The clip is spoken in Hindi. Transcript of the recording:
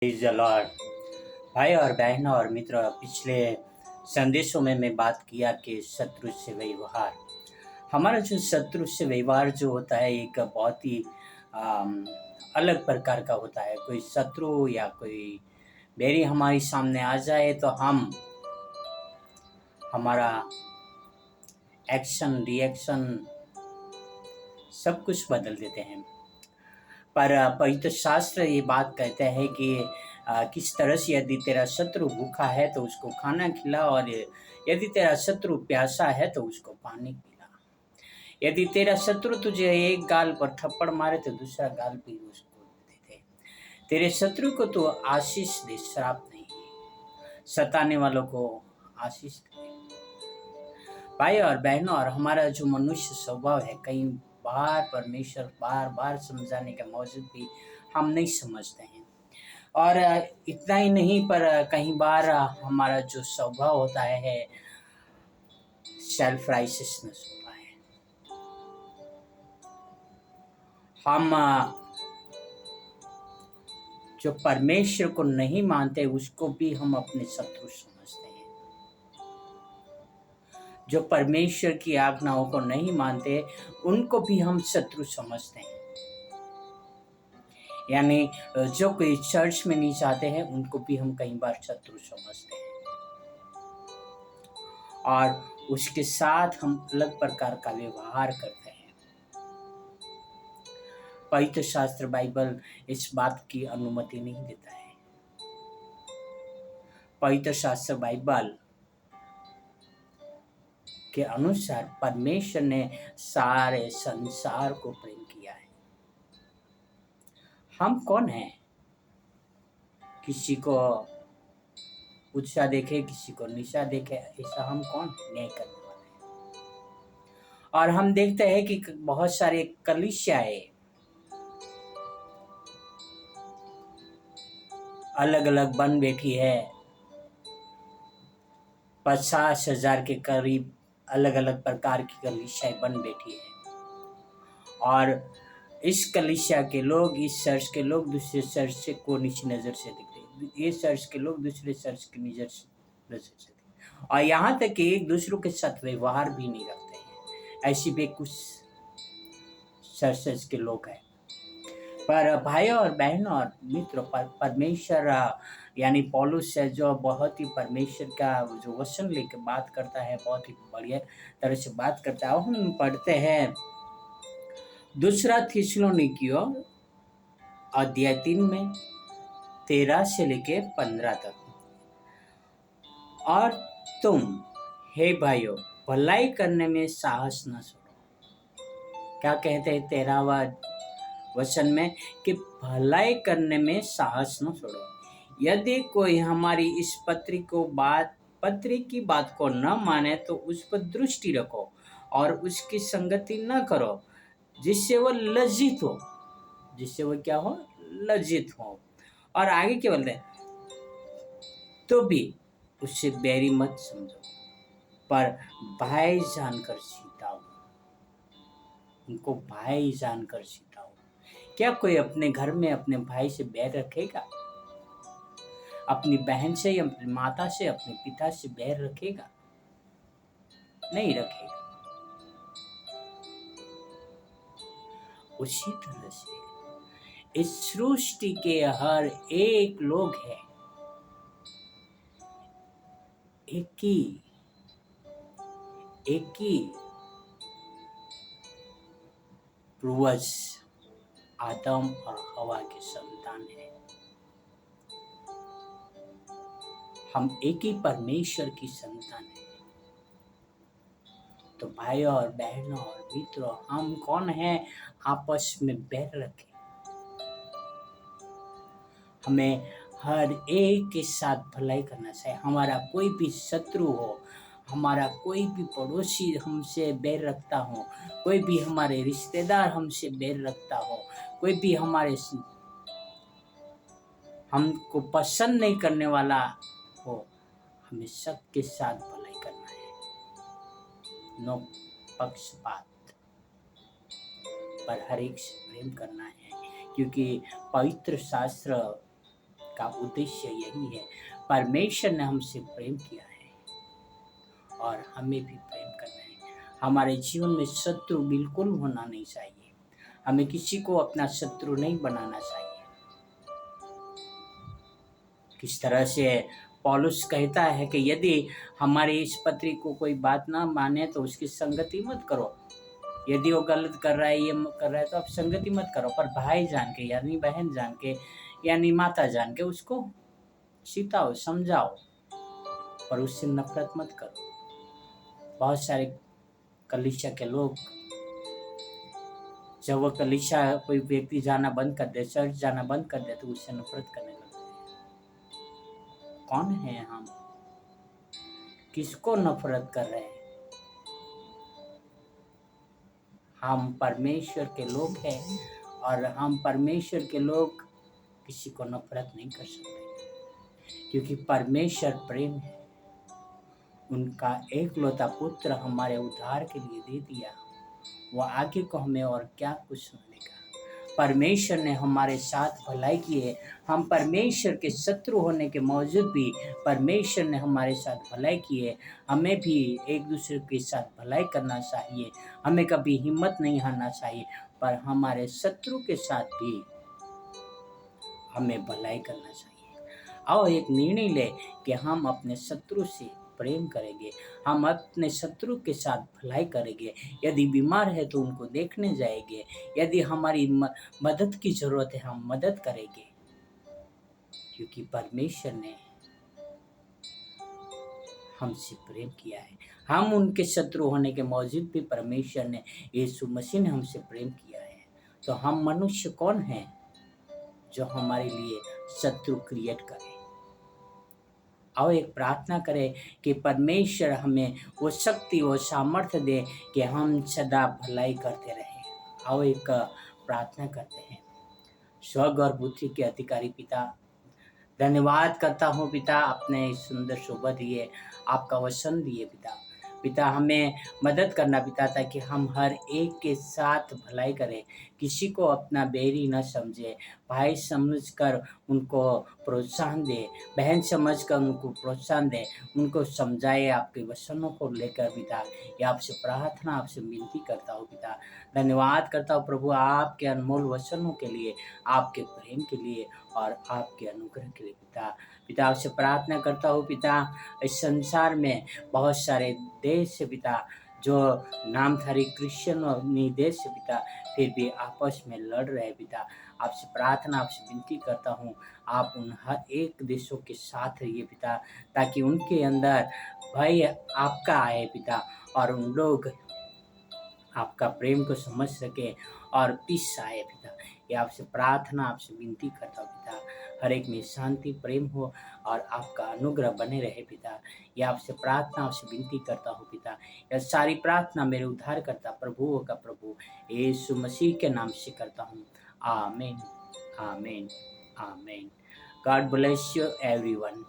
Praise the Lord. भाई और बहनों और मित्रों, पिछले संदेशों में मैं बात किया कि शत्रु से व्यवहार। हमारा जो शत्रु से व्यवहार जो होता है एक बहुत ही अम, अलग प्रकार का होता है। कोई शत्रु या कोई बैरी हमारे सामने आ जाए तो हम हमारा एक्शन रिएक्शन सब कुछ बदल देते हैं। पर पवित्र शास्त्र ये बात कहते हैं कि किस तरह से यदि तेरा शत्रु भूखा है तो उसको खाना खिला, और यदि तेरा शत्रु प्यासा है तो उसको पानी पिला। यदि तेरा शत्रु तुझे एक गाल पर थप्पड़ मारे तो दूसरा गाल भी उसको दे दे। तेरे शत्रु को तो आशीष दे, श्राप नहीं। सताने वालों को आशीष दे। भाई और बहनों, और हमारा जो मनुष्य स्वभाव है, कई बार परमेश्वर बार बार समझाने के बावजूद भी हम नहीं समझते हैं। और इतना ही नहीं, पर कई बार हमारा जो स्वभाव होता है सेल्फ राइटियसनेस होता है। हम जो परमेश्वर को नहीं मानते उसको भी हम अपने शत्रु समझते हैं। जो परमेश्वर की आज्ञाओं को नहीं मानते उनको भी हम शत्रु समझते हैं। यानी जो कोई चर्च में नहीं जाते हैं उनको भी हम कई बार शत्रु समझते हैं, और उसके साथ हम अलग प्रकार का व्यवहार करते हैं। पवित्र शास्त्र बाइबल इस बात की अनुमति नहीं देता है। पवित्र शास्त्र बाइबल के अनुसार परमेश्वर ने सारे संसार को प्रेम किया है। हम कौन हैं? किसी को ऊंचा देखे, किसी को नीचा देखे, ऐसा हम कौन है न्याय करने वाले? और हम देखते हैं कि बहुत सारे कलीसियाएं अलग अलग बन बैठी है। 50,000 के करीब अलग अलग प्रकार की कलीसियाएं बन बैठी है, और इस कलीसिया के लोग, इस चर्च के लोग दूसरे चर्च से को नीची नज़र से देखते हैं, ये चर्च के लोग दूसरे चर्च की नज़र से देखते हैं, और यहाँ तक कि एक दूसरों के साथ व्यवहार भी नहीं रखते हैं। ऐसी भी कुछ चर्चेस के लोग हैं। पर भाई और बहनों और मित्रों, परमेश्वर यानी पौलुस है जो बहुत ही परमेश्वर का जो वचन लेकर बात करता है, बहुत ही बढ़िया तरह से बात करता है। हम पढ़ते हैं दूसरा थिस्सलुनीकियों अध्याय 3 में 13 से लेके 15 तक। और तुम हे भाइयों भलाई करने में साहस न छोड़ो। क्या कहते हैं 13वां वचन में कि भलाई करने में साहस न छोड़ो। यदि कोई हमारी इस पत्री की बात को न माने तो उस पर दृष्टि रखो और उसकी संगति न करो, जिससे वो लज्जित हो। जिससे वो क्या हो? लज्जित हो। और आगे क्या बोलते हैं? तो भी उससे बैरी मत समझो, पर भाई जानकर सिखाओ। उनको भाई जानकर सिखाओ। क्या कोई अपने घर में अपने भाई से बैर रखेगा? अपनी बहन से या अपनी माता से, अपने पिता से बैर रखेगा? नहीं रखेगा। उसी तरह से इस सृष्टि के हर एक लोग है, एक ही पूर्वज आदम और हवा के संतान है। हम एक ही परमेश्वर की संतान है। तो भाई और बहनों और मित्रों, हम कौन हैं आपस में बैर रखें? हमें हर एक के साथ भलाई करना चाहिए। हमारा कोई भी शत्रु हो, हमारा कोई भी पड़ोसी हमसे बैर रखता हो, कोई भी हमारे रिश्तेदार हमसे बैर रखता हो, कोई भी हमको पसंद नहीं करने वाला हो, हमें सबके साथ भलाई करना है। नो पक्षपात, पर हर एक से प्रेम करना है, क्योंकि पवित्र शास्त्र का उद्देश्य यही है। परमेश्वर ने हमसे प्रेम किया है और हमें भी प्रेम करना है। हमारे जीवन में शत्रु बिल्कुल होना नहीं चाहिए। हमें किसी को अपना शत्रु नहीं बनाना चाहिए। किस तरह से पौलुस कहता है कि यदि हमारी इस पत्री को कोई बात ना माने तो उसकी संगति मत करो। यदि वो गलत कर रहा है, ये कर रहा है, तो आप संगति मत करो। पर भाई जान के यानी बहन जान के यानी माता जान के उसको सिखाओ, समझाओ, पर उससे नफरत मत करो। बहुत सारे कलीसिया के लोग जब वो कलीसिया कोई व्यक्ति जाना बंद कर दे, चर्च जाना बंद कर दे, तो उससे नफरत करने लगते हैं। कौन है हम? किसको नफरत कर रहे हैं? हम परमेश्वर के लोग हैं और हम परमेश्वर के लोग किसी को नफरत नहीं कर सकते, क्योंकि परमेश्वर प्रेम है। उनका एकलौता पुत्र हमारे उद्धार के लिए दे दिया। वो आगे को हमें और क्या कुछ सुनेगा। परमेश्वर ने हमारे साथ भलाई की है। हम परमेश्वर के शत्रु होने के बावजूद भी परमेश्वर ने हमारे साथ भलाई की है। हमें भी एक दूसरे के साथ भलाई करना चाहिए। हमें कभी हिम्मत नहीं हारना चाहिए, पर हमारे शत्रु के साथ भी हमें भलाई करना चाहिए। आओ एक निर्णय ले कि हम अपने शत्रु से प्रेम करेंगे। हम अपने शत्रु के साथ भलाई करेंगे। यदि बीमार है तो उनको देखने जाएंगे। यदि हमारी मदद की जरूरत है, हम मदद करेंगे, क्योंकि परमेश्वर ने हमसे प्रेम किया है। हम उनके शत्रु होने के बावजूद भी परमेश्वर ने, यीशु मसीह ने हमसे प्रेम किया है। तो हम मनुष्य कौन हैं जो हमारे लिए शत्रु क्रिएट करे? आओ एक प्रार्थना करें कि परमेश्वर हमें वो शक्ति, वो सामर्थ्य दे कि हम सदा भलाई करते रहें। आओ एक प्रार्थना करते हैं। स्वर्ग और पृथ्वी के अधिकारी पिता, धन्यवाद करता हूँ पिता, आपने सुंदर शोभा दिए, आपका वचन दिए पिता। पिता हमें मदद करना पिता, ताकि हम हर एक के साथ भलाई करें, किसी को अपना बैरी न समझे। भाई समझकर उनको प्रोत्साहन दे, बहन समझकर उनको प्रोत्साहन दे, उनको समझाए आपके वचनों को लेकर पिता। ये आपसे प्रार्थना, आपसे विनती करता हूँ पिता। धन्यवाद करता हूँ प्रभु आपके अनमोल वचनों के लिए, आपके प्रेम के लिए और आपके अनुग्रह के लिए पिता। पिता आपसे प्रार्थना करता हूँ पिता, इस संसार में बहुत सारे देश से पिता जो नामधारी क्रिश्चियन और देश से पिता फिर भी आपस में लड़ रहे पिता। आपसे प्रार्थना, आपसे विनती करता हूँ, आप उन हर एक देशों के साथ रहिए पिता, ताकि उनके अंदर भय आपका आए पिता और उन लोग आपका प्रेम को समझ सके और पीस आए पिता। ये आपसे प्रार्थना, आपसे विनती करता हूँ पिता। हर एक में शांति, प्रेम हो और आपका अनुग्रह बने रहे पिता। ये आपसे प्रार्थना, आपसे विनती करता हूँ पिता। यह सारी प्रार्थना मेरे उद्धार करता प्रभुओं का प्रभु यीशु मसीह के नाम से करता हूँ। आमीन, आमीन, आमीन। God bless you everyone.